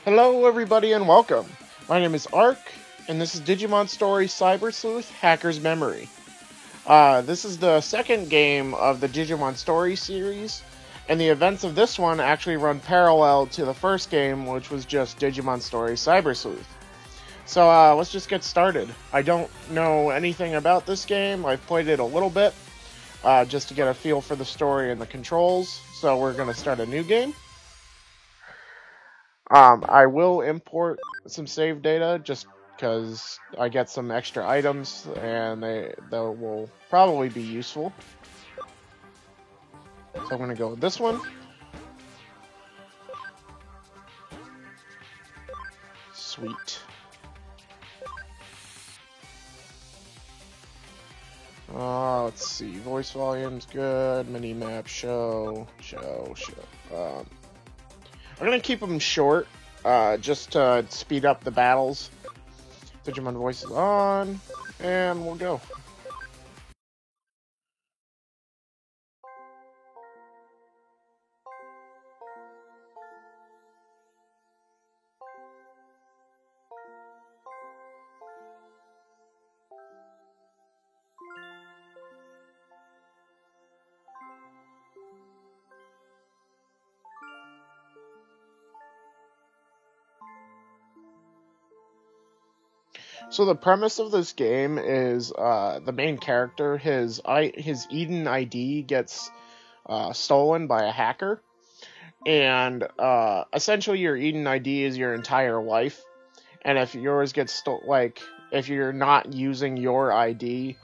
Hello, everybody, and welcome. My name is Ark, and this is Digimon Story Cyber Sleuth Hacker's Memory. This is the second game of the Digimon Story series, and the events of this one actually run parallel to the first game, which was just Digimon Story Cyber Sleuth. So let's just get started. I don't know anything about this game. I've played it a little bit, just to get a feel for the story and the controls, so we're going to start a new game. I will import some save data just because I get some extra items and they will probably be useful. So I'm going to go with this one. Sweet. Let's see. Voice volume's good. Minimap, show. I'm going to keep them short, just to speed up the battles. Digimon voice is on, and we'll go. So the premise of this game is the main character, his Eden ID gets stolen by a hacker, and essentially your Eden ID is your entire life, and if yours gets stolen, if you're not using your ID,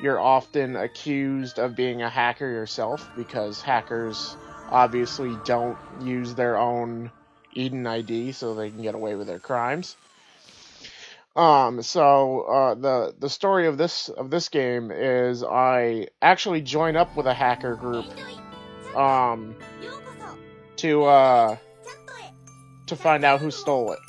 you're often accused of being a hacker yourself, because hackers obviously don't use their own Eden ID so they can get away with their crimes. The story of this game is I actually join up with a hacker group to find out who stole it.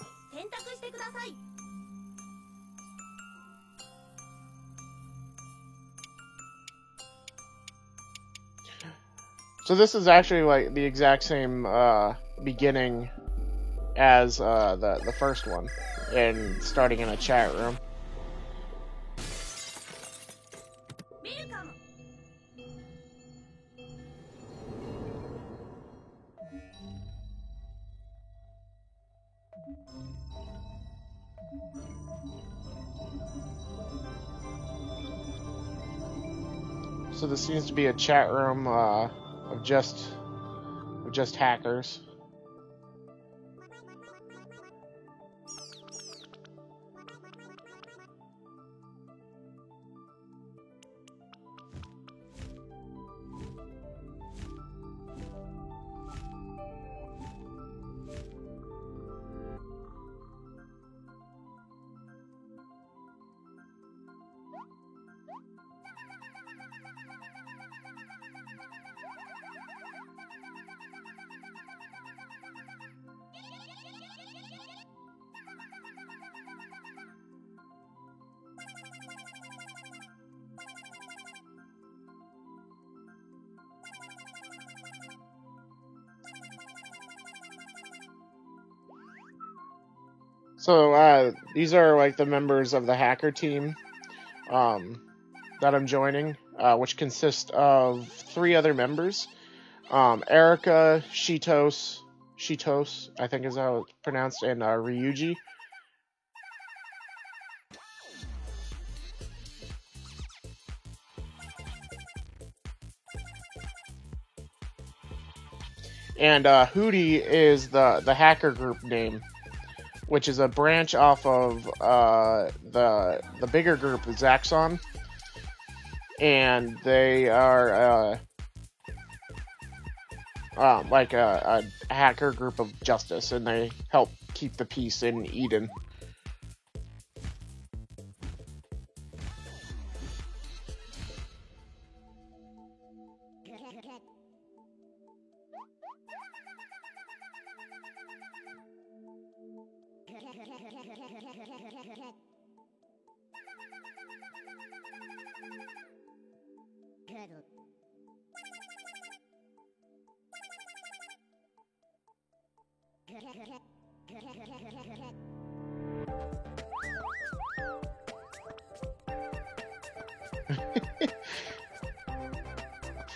So this is actually like the exact same beginning as the first one, and starting in a chat room. So this seems to be a chat room of just hackers. So these are like the members of the hacker team that I'm joining, which consists of 3 other members. Erica, Shitos, I think is how it's pronounced, and Ryuji. And Hootie is the hacker group name, which is a branch off of the bigger group, Zaxxon. And they are like a hacker group of justice, and they help keep the peace in Eden.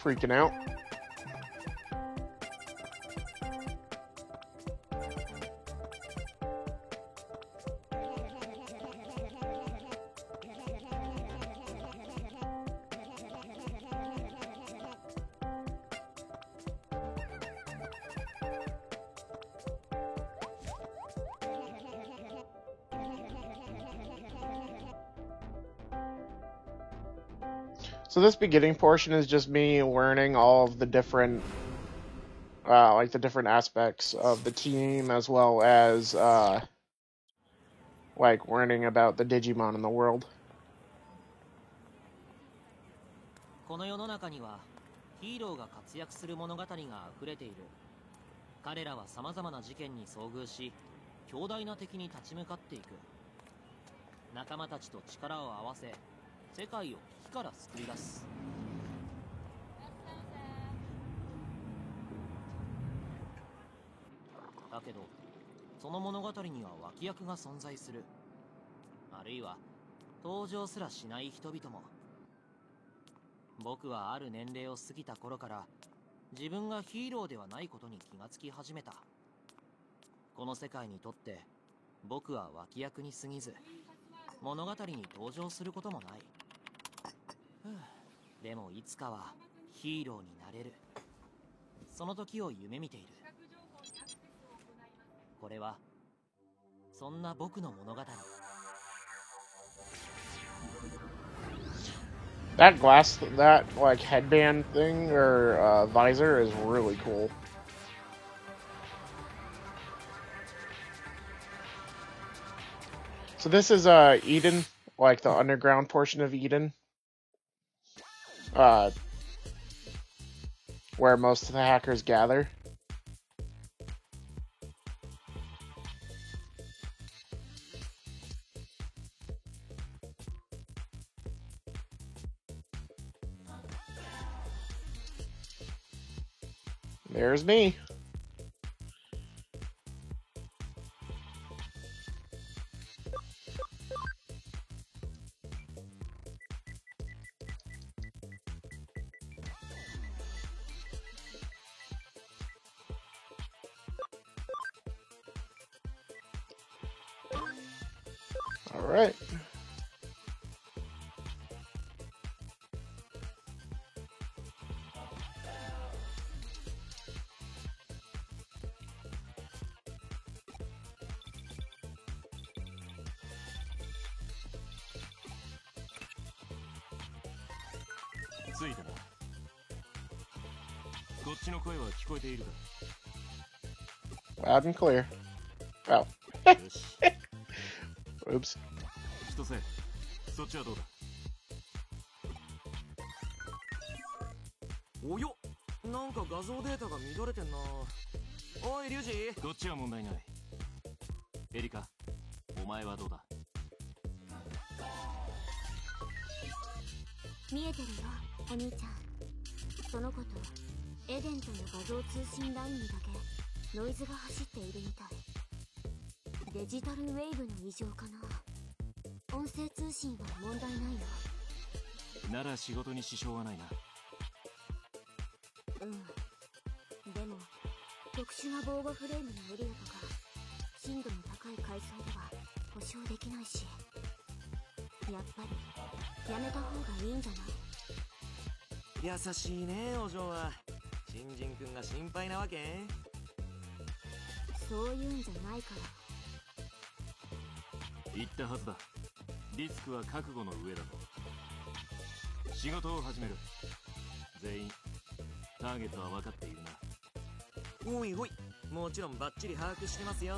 Freaking out. So this beginning portion is just me learning all of the different, like the different aspects of the team, as well as, like learning about the Digimon in the world. この世の中にはヒーローが活躍する物語が溢れている。彼らは様々な事件に遭遇し、強大な敵に立ち向かっていく。仲間たちと力を合わせ、世界を危機から救い出す。だけど、その物語には脇役が存在する。あるいは登場すらしない人々も。僕はある年齢を過ぎた頃から自分がヒーローではないことに気がつき始めた。この世界にとって僕は脇役に過ぎず、物語に登場することもない。でもいつかはヒーローになれる。その時を夢見ている。これはそんな僕の物語。That glass, that like headband thing or visor is really cool. So this is Eden, like the underground portion of Eden, where most of the hackers gather. There's me. All right. Loud and clear. Oh. Oops. およ、なんか画像データが乱れてんな。おい、リュウジ。こっちは問題ない。エリカ、お前はどうだ？見えてるよ、お兄ちゃん。その子とエデンとの画像通信ラインにだけノイズが走っているみたい。デジタルウェーブの異常かな。音声通信は問題ないよ。なら仕事に支障はないな。うん。でも特殊な防護フレームのエリアとか深度の高い階層では保証できないし、やっぱりやめた方がいいんじゃない？優しいね、お嬢は。新人くんが心配なわけ？そういうんじゃないから。言ったはずだ。リスクは覚悟の上だと。仕事を始める。全員ターゲットは分かっているな。おいおい、もちろんバッチリ把握してますよ。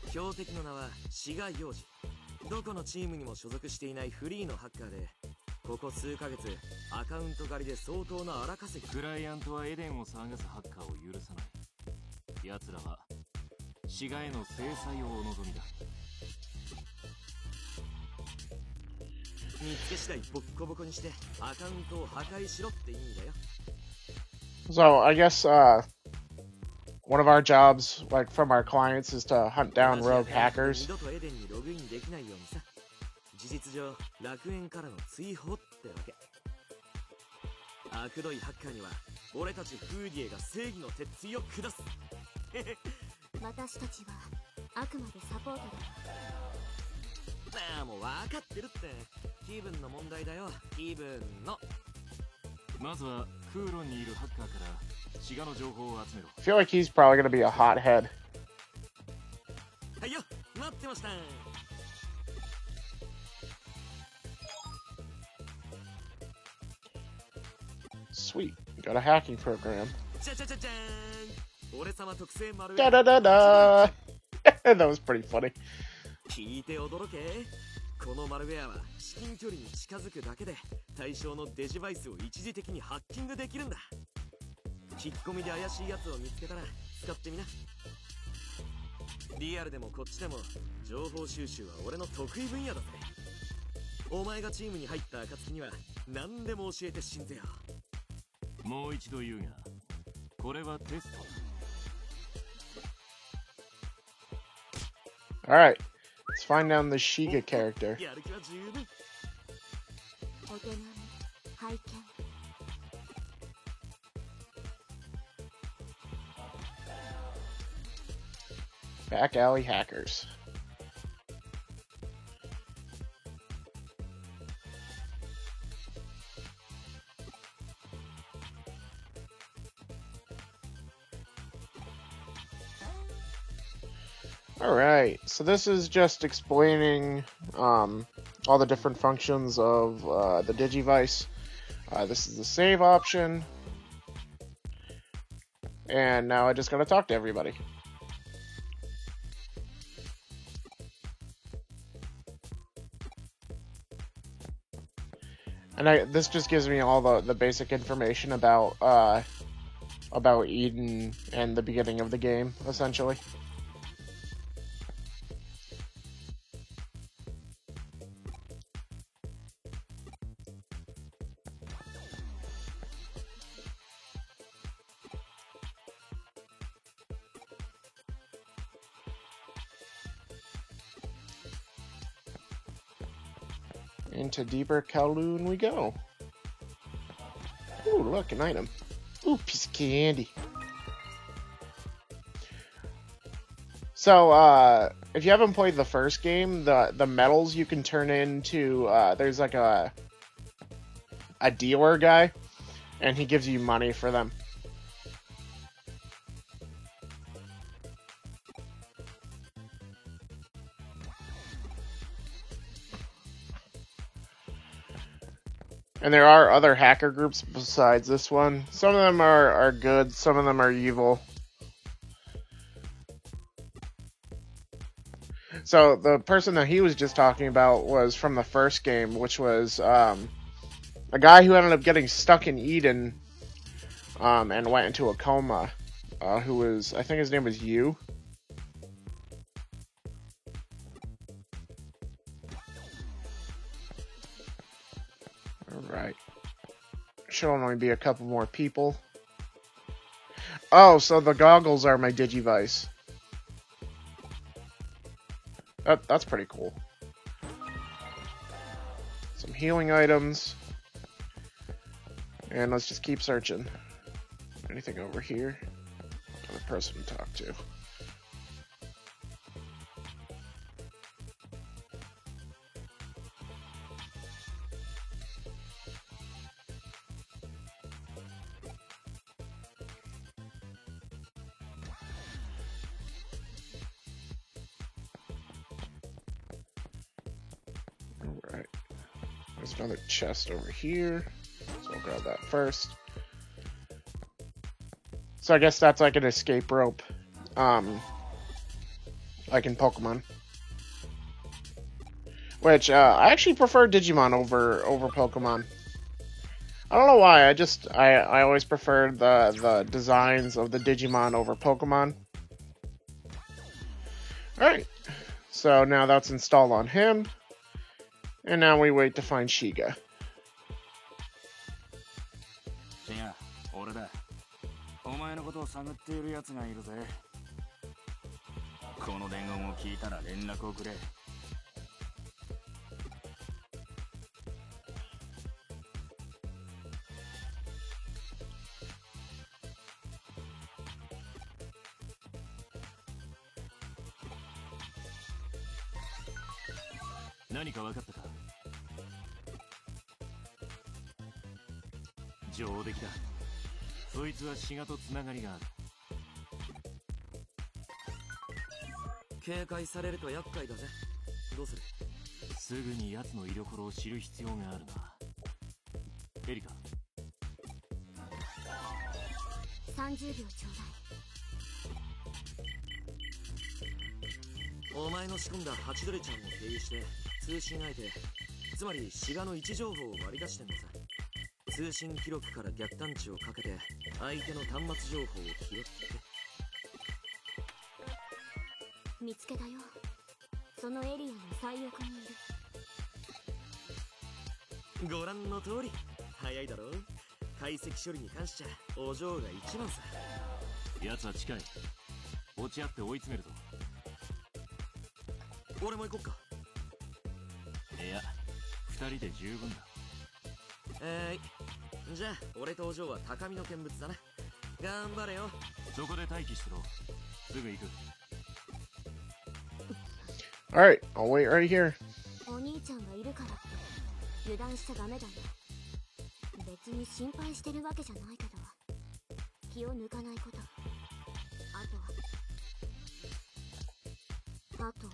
標的の名は志賀洋二。どこのチームにも所属していないフリーのハッカーで、ここ数ヶ月アカウント狩りで相当な荒稼ぎ。クライアントはエデンを騒がすハッカーを許さない。奴らは志賀への制裁をお望みだ。見つけ次第ボッコボコにしてアカウントを破壊しろって意味だよ。So I guess one of our jobs, like from our clients, is to hunt down 同じア rogue カウントで hackers. 二度とエデンにログインできないようにさ。事実上楽園からの追放ってわけ。悪どいハッカーには俺たちフーディエが正義の鉄槌を下す。私たちはあくまでサポートだ。ああ、もう分かってるって。気分の問題だよ、気分の。まずは空論にいるハッカーからシガの情報を集めろ。 I feel like he's probably gonna be a hothead. はいよ、待ってました。 Sweet, got a hacking program. じゃじゃじゃじゃーん。俺様特製マルウェ Da ア。 da da da. That was pretty funny. 聞いて驚け。このマルウェアは至近距離に近づくだけで対象のデジバイスを一時的にハッキングできるんだ。聞き込みで怪しいやつを見つけたら使ってみな。リアルでもこっちでも情報収集は俺の得意分野だぜ。お前がチームに入った暁には何でも教えてしんぜよ。もう一度言うが、これはテストだ。 Alright, let's find down the Shiga character. やる気は十分。お手並み拝見。 Back alley hackers. Alright, so this is just explaining all the different functions of the Digivice. This is the save option. And now I just gotta talk to everybody. And this just gives me all the basic information about Eden and the beginning of the game, essentially. Into deeper Kowloon we go. Ooh, look, an item. Ooh, piece of candy. So, if you haven't played the first game, the medals you can turn into, there's like a dealer guy, and he gives you money for them. And there are other hacker groups besides this one. Some of them are good, some of them are evil. So the person that he was just talking about was from the first game, which was a guy who ended up getting stuck in Eden and went into a coma. Who was, I think his name was Yu. Alright. Should only be a couple more people. Oh, so the goggles are my Digivice. That's pretty cool. Some healing items. And let's just keep searching. Anything over here? Another person to talk to. Alright. There's another chest over here. So I'll grab that first. So I guess that's like an escape rope. Like in Pokemon. Which, I actually prefer Digimon over Pokemon. I don't know why, I always preferred the designs of the Digimon over Pokemon. Alright. So now that's installed on him. And now we wait to find Shiga. 違う、俺だ。お前のことを探っている奴がいるぜ。この伝言を聞いたら連絡をくれ。何か分かったか？上出来だ。そいつは滋賀とつながりがある。警戒されると厄介だぜ。どうする？すぐに奴の居所を知る必要があるな。エリカ。30秒ちょうだい。お前の仕込んだハチドリちゃんを経由して通信相手、つまり滋賀の位置情報を割り出してんのさ。通信記録から逆探知をかけて相手の端末情報を拾って。見つけたよ。そのエリアの最奥にいる。ご覧の通り早いだろう。解析処理に関しちゃお嬢が一番さ。奴は近い。落ち合って追い詰めるぞ。俺も行こっか。いや、2人で十分だ。じゃあ俺とお嬢は高みの見物だな。頑張れよ。そこで待機しろ。すぐ行く。Alright, I'll wait right here. お兄ちゃんがいるからって油断しちゃダメだよ。別に心配してるわけじゃないけど、気を抜かないこと。あと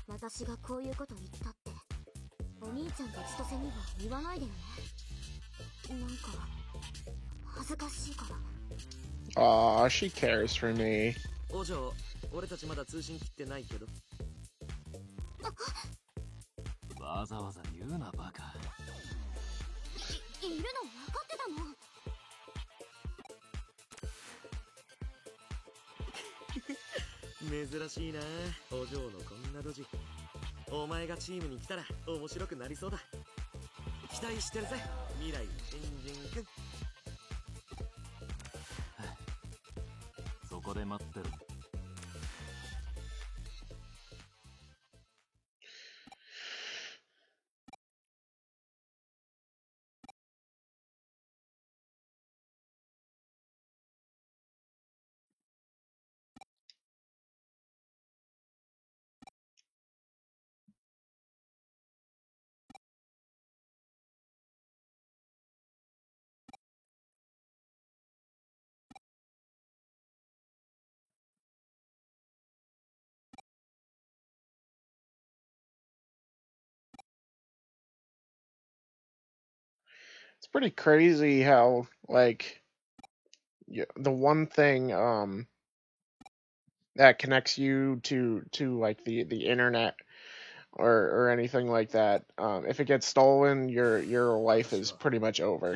私がこういうこと言ったってお兄ちゃんと千歳には言わないでよね。なんか恥ずかしいから。Aw, she cares for me. お嬢、俺たちまだ通信切ってないけど。わざわざ言うなバカ。いるの分かってたの。珍しいな、お嬢のこんなドジ。お前がチームに来たら面白くなりそうだ。期待してるぜ、未来エンジン君。そこで待ってろ。It's pretty crazy how, like, the one thing that connects you to like the internet or anything like that, if it gets stolen, your life is pretty much over.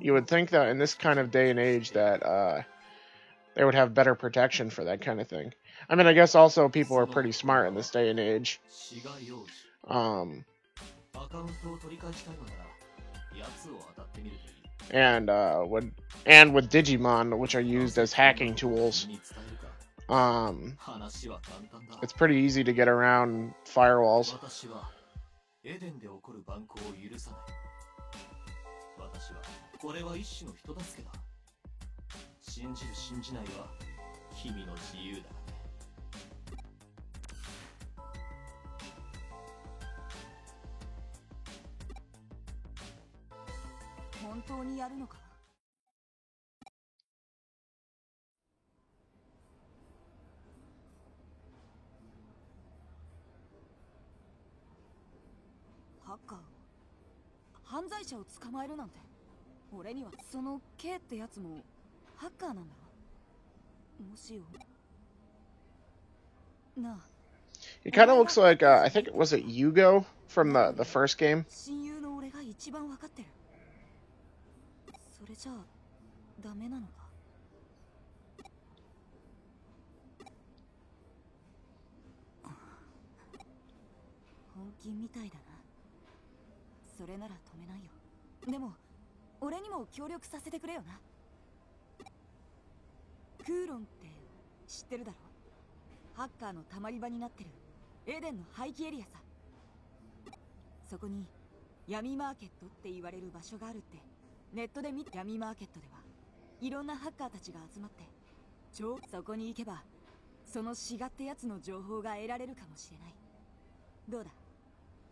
You would think that in this kind of day and age that they would have better protection for that kind of thing. I mean, I guess also people are pretty smart in this day and age. And with Digimon, which are used as hacking tools, it's pretty easy to get around firewalls. エデンで起こる蛮行を許さない。私はこれは一種の人助けだ。信じる信じないは君の自由だね。本当にやるのか？ハッカーを、犯罪者を捕まえるなんて、俺には。その K ってやつもハッカーなんだろ？もしよなあ。He kind of looks like I think was it Yugo from the first game. 親友の俺が一番わかってる。それじゃあダメなのか？本気みたいだな。それなら止めないよ。でも俺にも協力させてくれよな。クーロンって知ってるだろ。ハッカーのたまり場になってるエデンの廃棄エリアさ。そこに闇マーケットって言われる場所があるってネットで見て。闇マーケットではいろんなハッカーたちが集まってそこに行けばそのシガってやつの情報が得られるかもしれない。どうだ、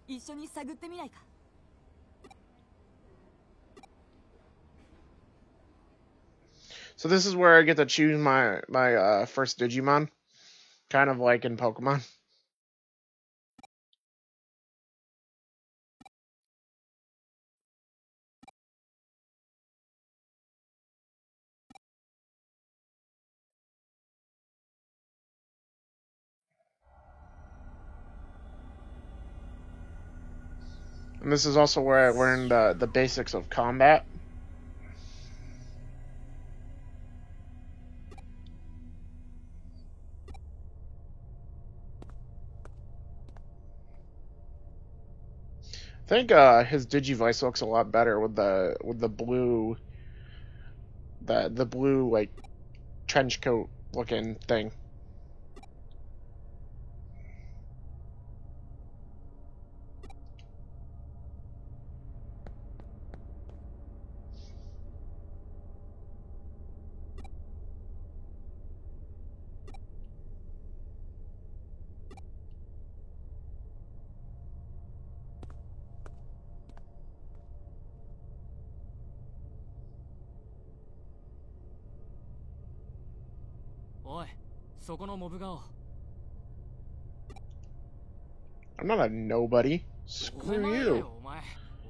一緒に探ってみないか。So this is where I get to choose my first Digimon, kind of like in Pokemon. And this is also where I learned the basics of combat. I think his Digivice looks a lot better with the blue, the blue like trench coat looking thing. I'm not a nobody. Screw you.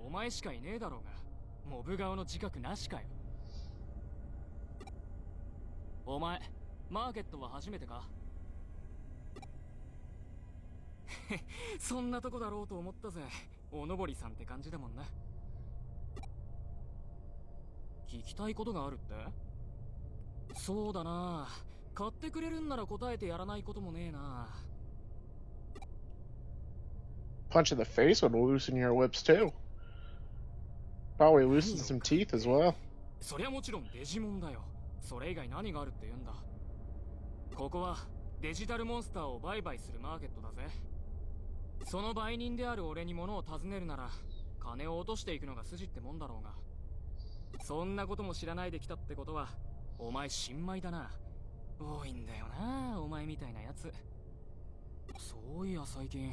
お前しかいねえだろうが。モブ顔の自覚なしかよ。お前、マーケットは初めてか？そんなとこだろうと思ったぜ。おのぼりさんって感じだもんな。聞きたいことがあるって？そうだな。買ってくれるんなら答えてやらないこともねえな。Punch in the face would loosen your lips too. Probably loosen some teeth as well. そりゃもちろんデジモンだよ。それ以外何があるって言うんだ。ここはデジタルモンスターを売買するマーケットだぜ。その売人である俺に物を尋ねるなら金を落としていくのが筋ってもんだろうが。そんなことも知らないで来たってことはお前新米だな。多いんだよな、お前みたいなやつ。そういや最近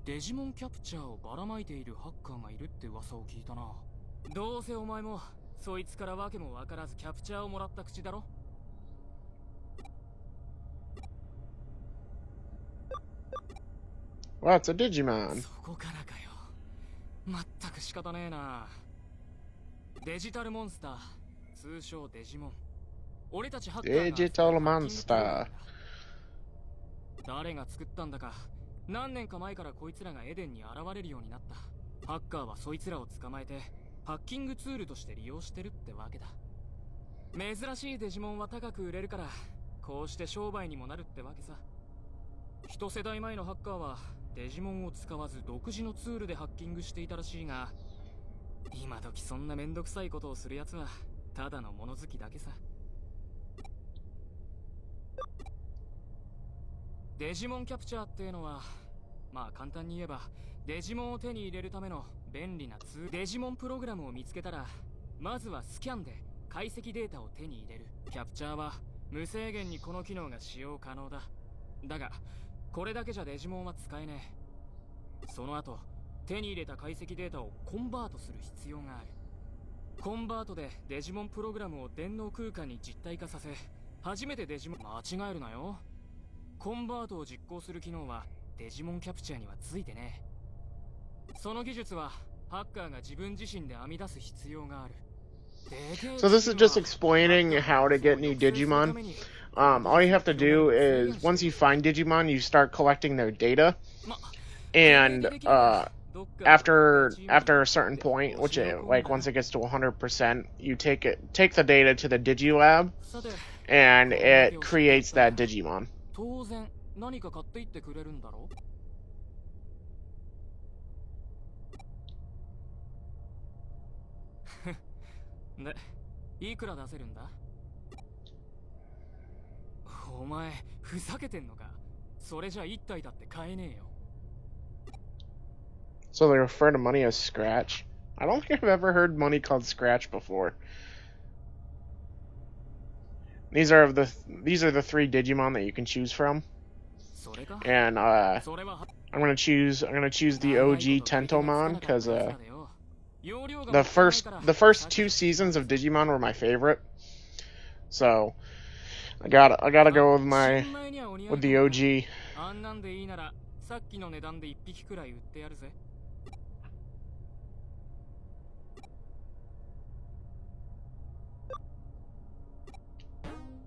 デジモンキャプチャーをばらまいているハッカーがいるって噂を聞いたな。どうせお前もそいつからわけもわからずキャプチャーをもらった口だろ。Well, it's a Digimon. そこからかよ。まったく仕方ねえな。デジタルモンスター、通称デジモン。俺たちハッカーが Digital Monster. 誰が作ったんだか。何年か前からこいつらがエデンに現れるようになった。ハッカーはそいつらを捕まえてハッキングツールとして利用してるってわけだ。珍しいデジモンは高く売れるからこうして商売にもなるってわけさ。一世代前のハッカーはデジモンを使わず独自のツールでハッキングしていたらしいが、今時そんなめんどくさいことをする奴はただの物好きだけさ。デジモンキャプチャーっていうのは、まあ簡単に言えばデジモンを手に入れるための便利なデジモンプログラムを見つけたら、まずはスキャンで解析データを手に入れる。キャプチャーは無制限にこの機能が使用可能だ。だがこれだけじゃデジモンは使えねえ。その後手に入れた解析データをコンバートする必要がある。コンバートでデジモンプログラムを電脳空間に実体化させ、初めてデジモン。間違えるなよ。コンバートを実行する機能はデジモンキャプチャーにはついてねえ。その技術はハッカーが自分自身で編み出す必要がある。So this is just explaining how to get new Digimon. All you have to do is, once you find Digimon, you start collecting their data. And after a certain point, which like once it gets to 100%, you take the data to the Digilab, and it creates that Digimon. 当然何か買っていってくれるんだろで、いくら出せるんだ？お前ふざけてんのか。それじゃ1体だって買えねえよ。 So they refer to money as Scratch? I don't think I've ever heard money called Scratch before. These are the 3 Digimon that you can choose from. それか And それは I'm gonna choose the OG Tentomon because the first 2 seasons of Digimon were my favorite. So I gotta go with the OG. あんなんでいいならさっきの値段で1匹くらい売ってやるぜ。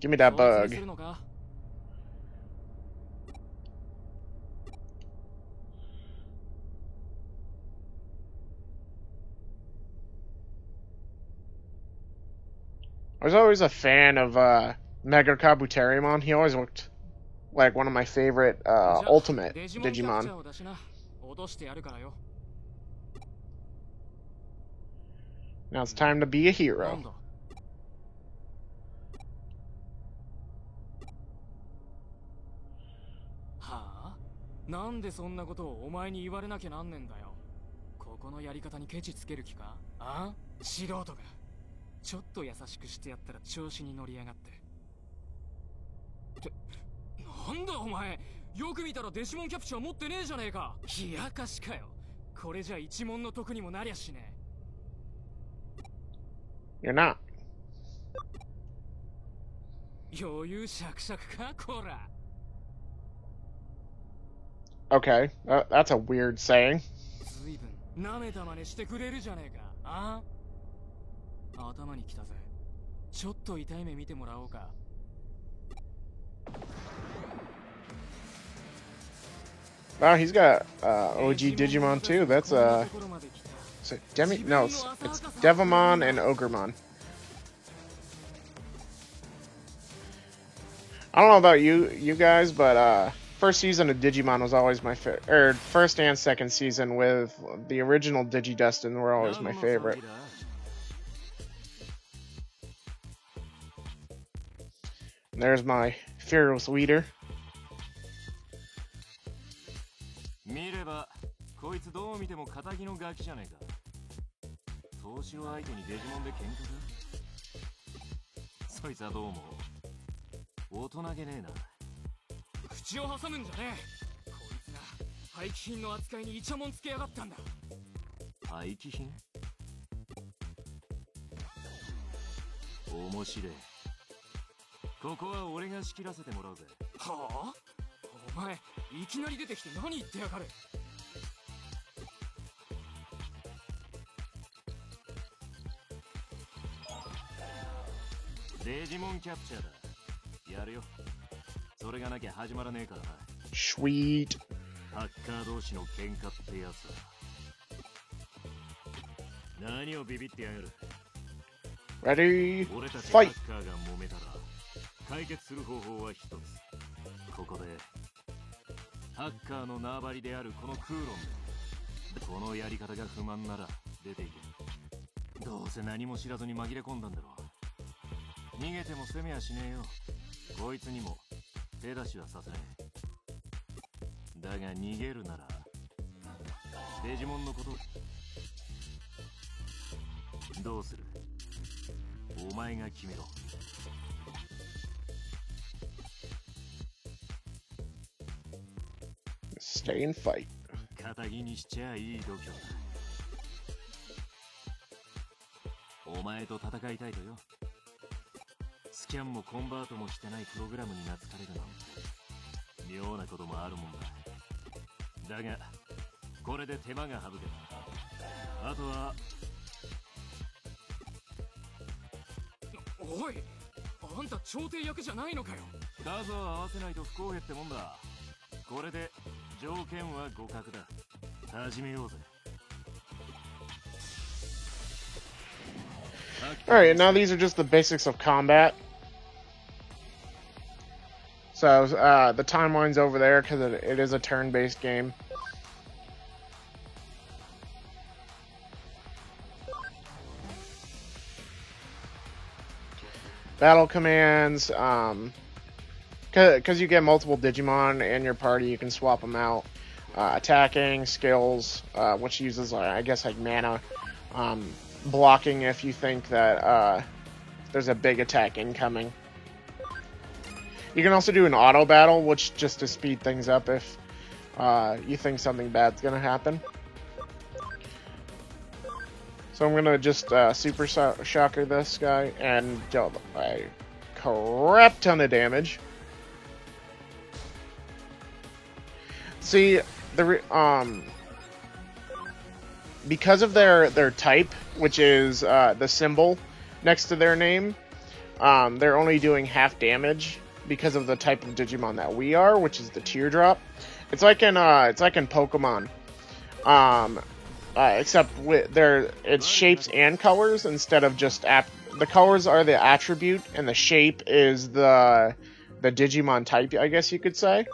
Give me that bug. I was always a fan of Mega Kabuterimon. He always looked like one of my favorite ultimate Digimon. Now it's time to be a hero. なんでそんなことをお前に言われなきゃなんねんだよ。ここのやり方にケチつける気か？あ？素人が。ちょっと優しくしてやったら調子に乗りやがって。なんだお前、よく見たらデジモンキャプチャー持ってねえじゃねえか。冷やかしかよ。これじゃ一文の得にもなりゃしねえ。You're not. 余裕しゃくしゃくかこら。 Okay, that's a weird saying. ずいぶん舐めたまねしてくれるじゃねえか。あ？頭にきたぜ。ちょっと痛い目見てもらおうか。Wow, he's got OG Digimon too. That's no, it's Devamon and Ogremon. I don't know about you guys, but first season of Digimon was always my favorite. First and second season with the original Digidestin were always my favorite. And there's my fearless leader. 見ればこいつどう見ても仇のガキじゃねえか。投資を相手にデジモンで喧嘩か。そいつはどうも大人げねえな。口を挟むんじゃねえ。こいつが廃棄品の扱いにイチャモンつけやがったんだ。廃棄品？面白い。ここは俺が仕切らせてもらうぜ。はあ？お前いきなり出てきて何言ってやがる。デジモンキャプチャーだ。やるよ。それがなきゃ始まらねえからな。Sweet。ハッカー同士の喧嘩ってやつだ。何をビビってやがる。Ready? 俺たちハ Fight! ッカーが揉めたら解決する方法は一つ。ここでハッカーの縄張りであるこのクーロンで、このやり方が不満なら出ていけ。どうせ何も知らずに紛れ込んだんだろう。逃げても攻めやしねえよ。こいつにも手出しはさせない。だが逃げるならデジモンのことどうする？お前が決めろ。Stay and fight. 仇にしちゃいい度胸だ。お前と戦いたいとよ。スキャンもコンバートもしてないプログラムに懐かれるなんて妙なこともあるもんだ。だがこれで手間が省けた。あとはおい、あんた調停役じゃないのかよ。数を合わせないと不公平ってもんだ。これで条件は互角だ。始めようぜ。Alright, now these are just the basics of combat. So, the timeline's over there because it is a turn-based game. Battle commands, Because you get multiple Digimon in your party, you can swap them out. Attacking, skills, which uses, I guess, like mana. Blocking if you think that there's a big attack incoming. You can also do an auto battle, which just to speed things up if you think something bad's gonna happen. So I'm gonna just Super Shocker this guy and deal a crap ton of damage. See, because of their type, which is the symbol next to their name, they're only doing half damage because of the type of Digimon that we are, which is the Teardrop. It's like in Pokemon, except with it's shapes and colors instead of just the colors are the attribute and the shape is the Digimon type, I guess you could say.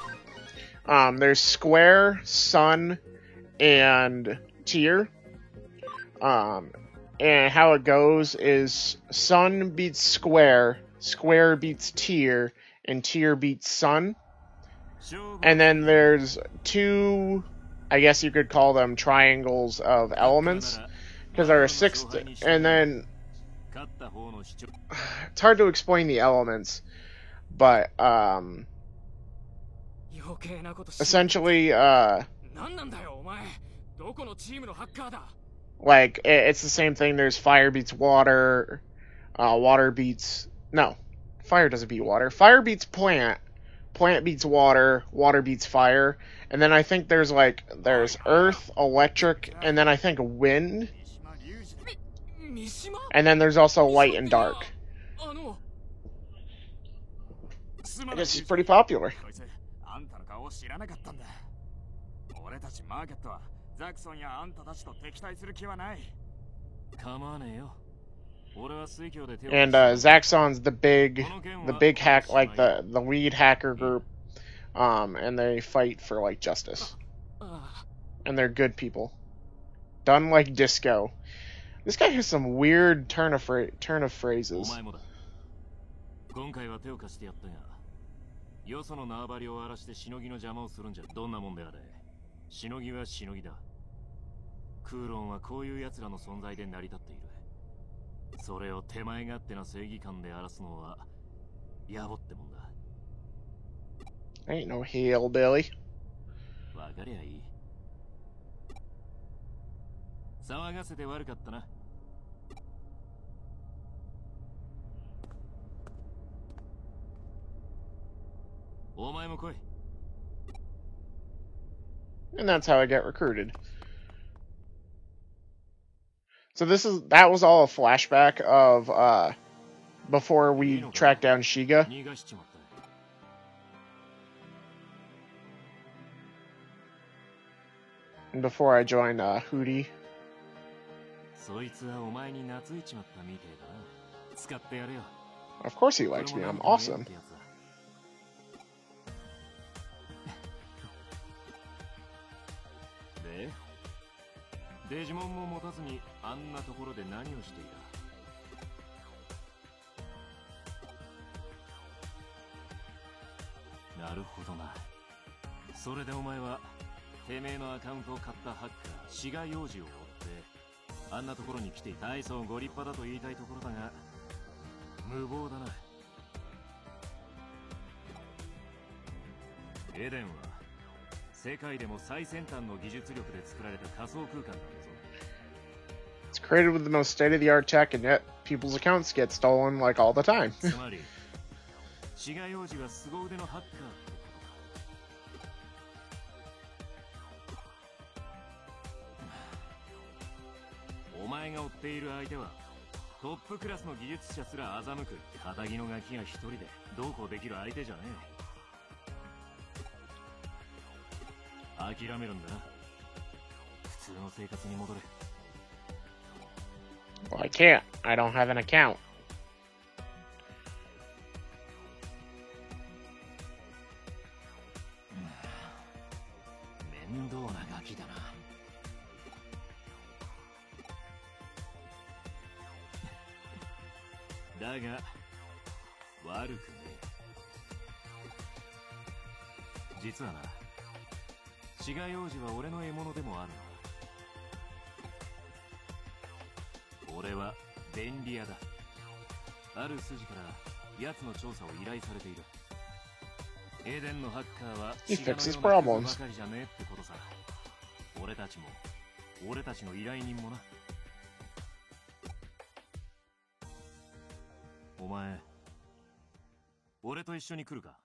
There's Square, Sun, and Tier. And how it goes is Sun beats Square, Square beats Tier, and Tier beats Sun. And then there's two, I guess you could call them triangles of elements, because there are 6, and then it's hard to explain the elements, but essentially like it's the same thing. There's fire beats water, water beats fire doesn't beat water. Fire beats plant, plant beats water, water beats fire, and then I think there's earth, electric, and then I think wind, and then there's also light and dark. I guess he's pretty popular. And Zaxxon's the big hack, like the lead hacker group, and they fight for like justice, and they're good people. Done like disco. This guy has some weird turn of phrases. よその縄張りを荒らしてしのぎの邪魔をするんじゃどんなもんであれ。しのぎはしのぎだ。クーロンはこういう奴らの存在で成り立っている。それを手前勝手な正義感で荒らすのは野暮ってもんだ。Ain't no hillbilly. わかりゃいい。騒がせて悪かったな。お前も来い。And that's how I get recruited. So that was all a flashback of before we tracked down Shiga. And before I joined Hootie. Of course he likes me, I'm awesome. Digimon も持たずにあんなところで何をしていた。なるほどな。それでお前はてめえのアカウントを買ったハッカー志賀洋二を追ってあんなところに来て大層ご立派だと言いたいところだが無謀だな。エデンは世界でも最先端の技術力で作られた仮想空間なんだぞ。It's created with the most state-of-the-art tech, and yet people's accounts get stolen like all the time. つまり、志賀洋二は凄腕のハッカーってことか。お前が追っている相手はトップクラスの技術者すら欺く堅気のガキが一人でどうこうできる相手じゃねえ。諦めるんだな。普通の生活に戻れ。Well, I can't. I don't have an account. 面倒なガキだな。だが悪くねえ。実はな、志賀幼児は俺の獲物でもあるな。俺は便利屋だ。ある筋から奴の調査を依頼されている。エデンのハッカーは He 志賀の fixes ような人 problems. ばかりじゃねえってことさ。俺たちも俺たちの依頼人もな。お前俺と一緒に来るか？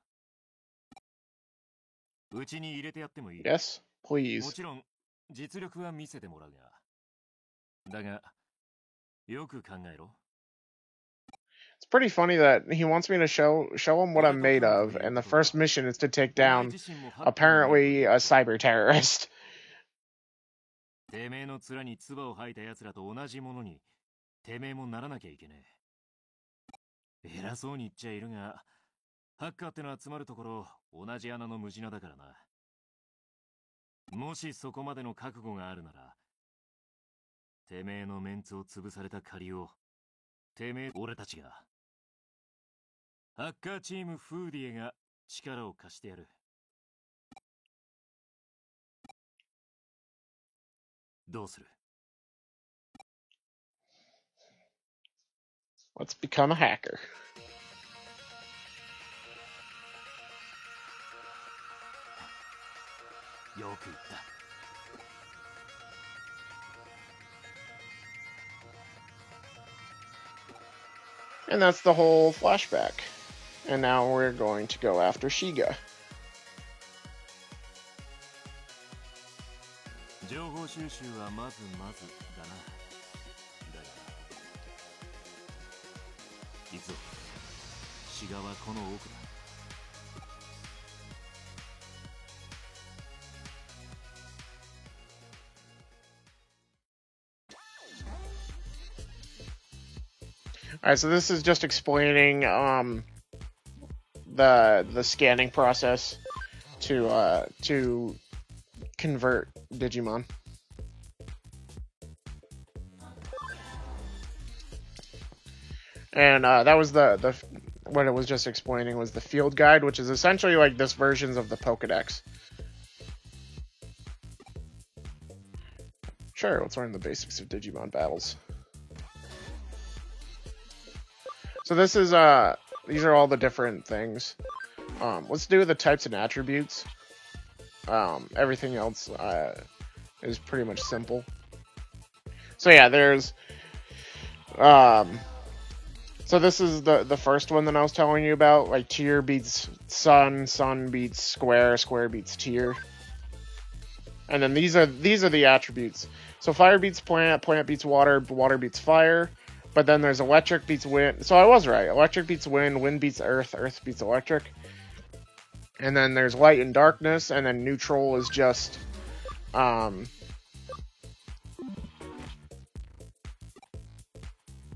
うちに入れてやってもいい？ Yes, も please. ちろん実力は見せてもらうが。だがよく考えろ。It's pretty funny that he wants me to show him what I'm made of, and the first mission is to take down apparently a cyber terrorist. てめえの面に唾を吐いた奴らと同じものにてめえもならなきゃいけねえ。偉そうに言っちゃいるが、ハッカーってのは集まるところ同じ穴の無地なだからな。もしそこまでの覚悟があるなら、てめえのメンツを潰された借りをてめえ俺たちが、ハッカーチームフーディエが力を貸してやる。どうする？ Let's become a hacker. よく言った。And that's the whole flashback. And now we're going to go after Shiga. 情報収集はまずまずだな。だがいつぞ志賀はこの奥だ。Alright, so this is just explaining the scanning process to convert Digimon. And that was the what it was just explaining was the field guide, which is essentially like this versions of the Pokedex. Sure, let's learn the basics of Digimon battles. So this is these are all the different things. Let's do the types and attributes. Everything else is pretty much simple. So yeah, there's so this is the first one that I was telling you about. Like tier beats sun, sun beats square, square beats tier. And then these are the attributes. So fire beats plant, plant beats water, water beats fire. But then there's electric beats wind. So I was right. Electric beats wind, wind beats earth, earth beats electric. And then there's light and darkness, and then neutral is just oh,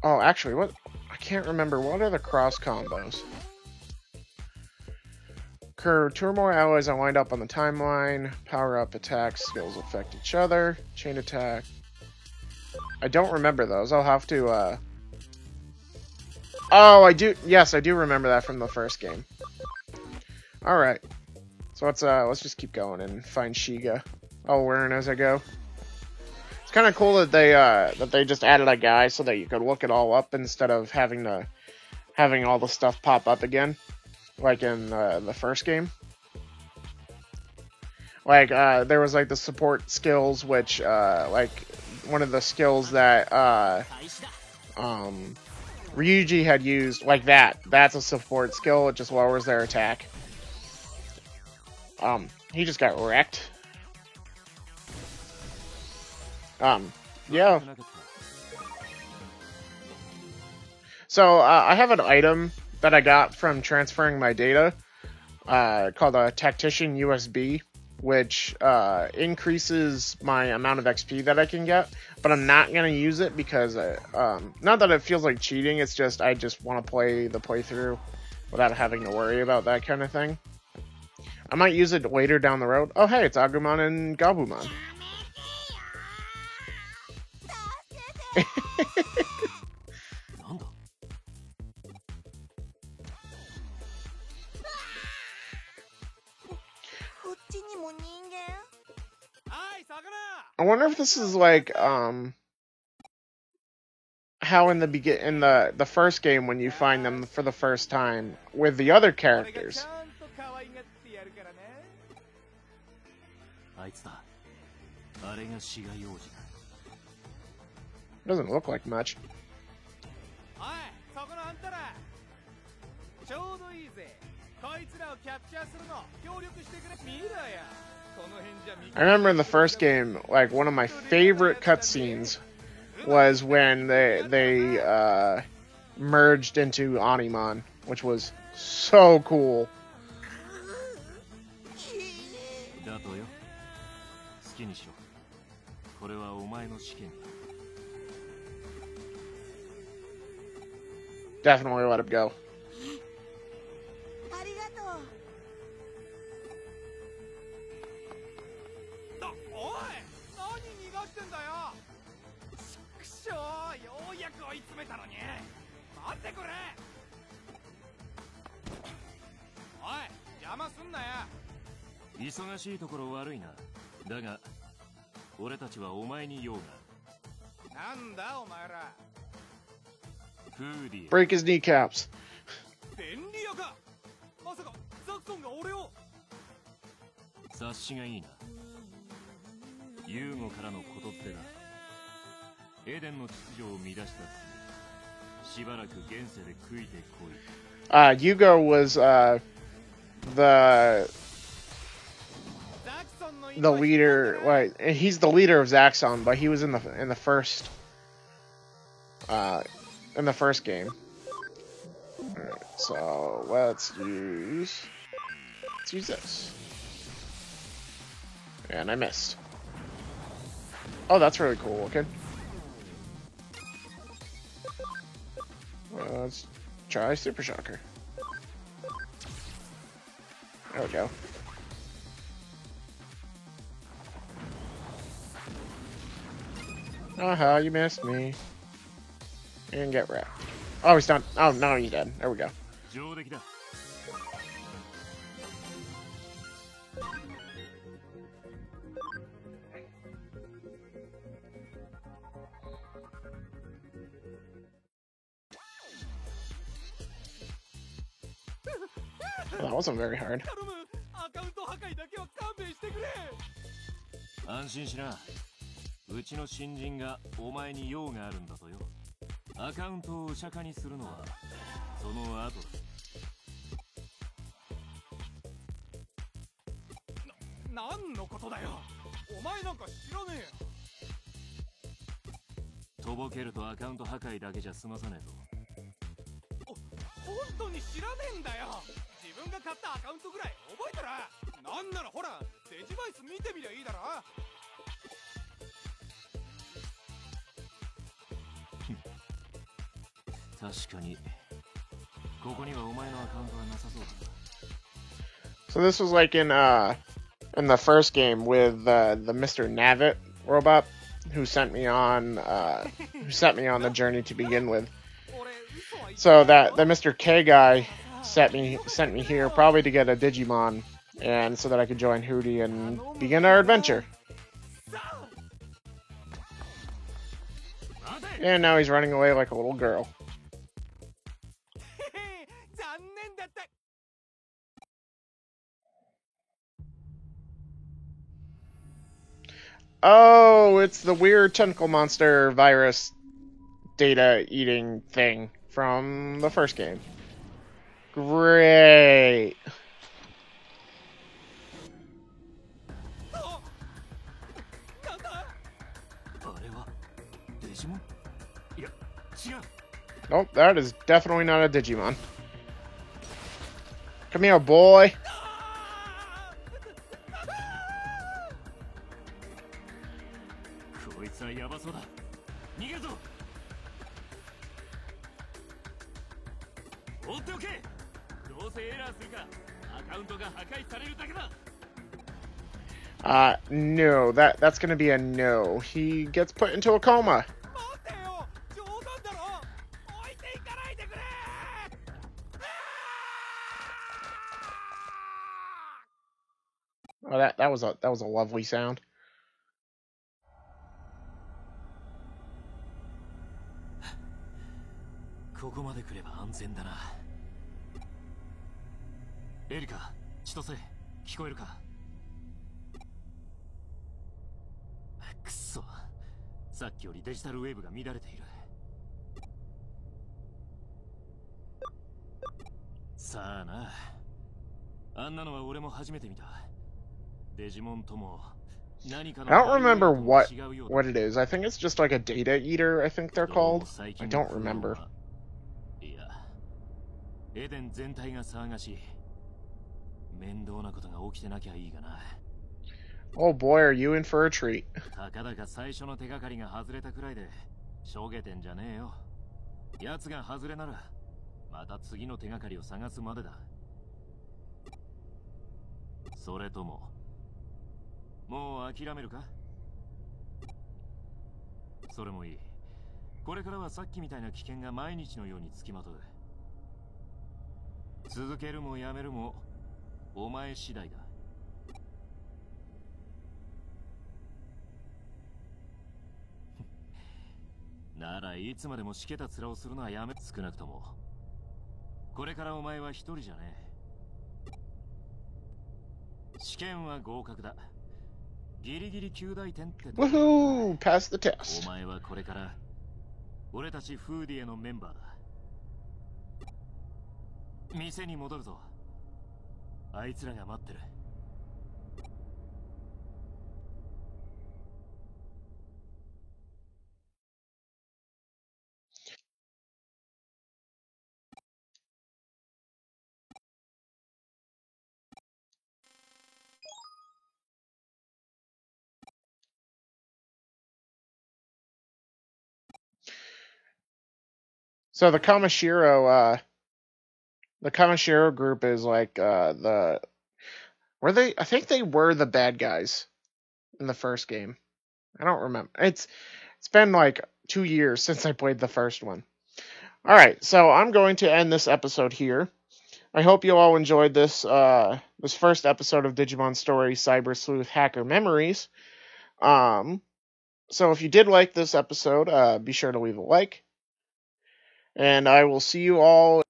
actually, what? I can't remember. What are the cross combos? Occur 2 or more allies that wind up on the timeline. Power up attacks, skills affect each other. Chain attack. I don't remember those. I'll have to, Oh, I do. Yes, I do remember that from the first game. Alright. So let's just keep going and find Shiga. I'll learn as I go. It's kind of cool that they just added a guy so that you could look it all up instead of having all the stuff pop up again, like in the first game. Like there was like the support skills, which like one of the skills that Ryuji had used, like that. That's a support skill. It just lowers their attack. He just got wrecked. Yeah. So, I have an item that I got from transferring my data, called a Tactician USB, which, increases my amount of XP that I can get, but I'm not gonna use it because, not that it feels like cheating, it's just, I just want to play the playthrough without having to worry about that kind of thing. I might use it later down the road. Oh hey, it's Agumon and Gabumon. I wonder if this is like how in the the first game when you find them for the first time with the other characters. あいつだ。あれが志賀幼児だ。 Doesn't look like much. おい、そこのあんたら。ちょうどいいぜ。こいつらをキャプチャーするの協力してくれ。見ろや。この辺じゃ見。I remember in the first game, like one of my favorite cutscenes was when they merged into Animon, which was so cool. だとよ。好きにしろ。これはお前の試験だ。 Definitely let him go. ありがとう。おい、何逃がしてんだよ。くしょう、ようやく追い詰めたのに。待ってくれ。おい、邪魔すんなよ。忙しいところ悪いな。だが、俺たちはお前に用がある。なんだお前ら。 フーディ Break his kneecaps. 便利屋か。まさかザクソンが俺を。察しがいいな。ユーゴからのことってだ。エデンの秩序を乱した罪。しばらく現世で悔いてこい。Yugo was the leader. Like he's the leader of Zaxxon, but he was in the first game. Alright, so let's use this. And I missed. Oh, that's really cool looking. Let's try Super Shocker. There we go. Aha, you missed me. And get wrecked. Oh, he's done. Oh, no, he's dead. There we go. 上出来だ。 Well, that wasn't very hard. 頼む。アカウント破壊だけは勘弁してくれ。安心しな。うちの新人がお前に用があるんだとよ。アカウントをお釈迦にするのはその後だ。何のことだよ。お前なんか知らねえよ。とぼけるとアカウント破壊だけじゃ済まさねえぞ。本当に知らねえんだよ。自分が買ったアカウントぐらい覚えたら。なんならほらデジバイス見てみりゃいいだろ。確かにここにはお前のアカウントはなさそうだ。 So this was like in the first game with the Mr. Navit robot who sent me on the journey to begin with. So that the Mr. K guy sent me here probably to get a Digimon and so that I could join Hootie and begin our adventure. And now he's running away like a little girl. Oh, it's the weird tentacle monster virus data eating thing from the first game. Great. Nope, that is definitely not a Digimon. Come here, boy. No, that's gonna be a no. He gets put into a coma. Oh, that was a lovely sound. Erika, 千歳、聞こえるか？くっそ、さっきよりデジタルウェーブが乱れている。さあな、あんなのは俺も初めて見た。デジモンとも何かの I don't remember what it is. I think it's just like a data eater, I think they're called. I don't remember. いや、エデン全体が騒がしい。面倒なことが起きてなきゃいいがな。Oh boy, are you in for a treat. たかだか最初の手がかりが外れたくらいでしょげてんじゃねえよ。奴が外れならまた次の手がかりを探すまでだ。それとももう諦めるか？それもいい。これからはさっきみたいな危険が毎日のようにつきまとう。続けるもやめるもお前次第だ。ならいつまでもしけた面をするのはやめ。少なくともこれからお前は一人じゃねえ。試験は合格だ。ギリギリ9大点って。Woohoo! Pass the test. お前はこれから俺たちフーディエのメンバーだ。店に戻るぞ。あいつらが待ってる。So the Kamashiro group is like I think they were the bad guys in the first game. I don't remember. It's been like 2 years since I played the first one. Alright, so I'm going to end this episode here. I hope you all enjoyed this this first episode of Digimon Story Cyber Sleuth Hacker Memories. So if you did like this episode, be sure to leave a like. And I will see you all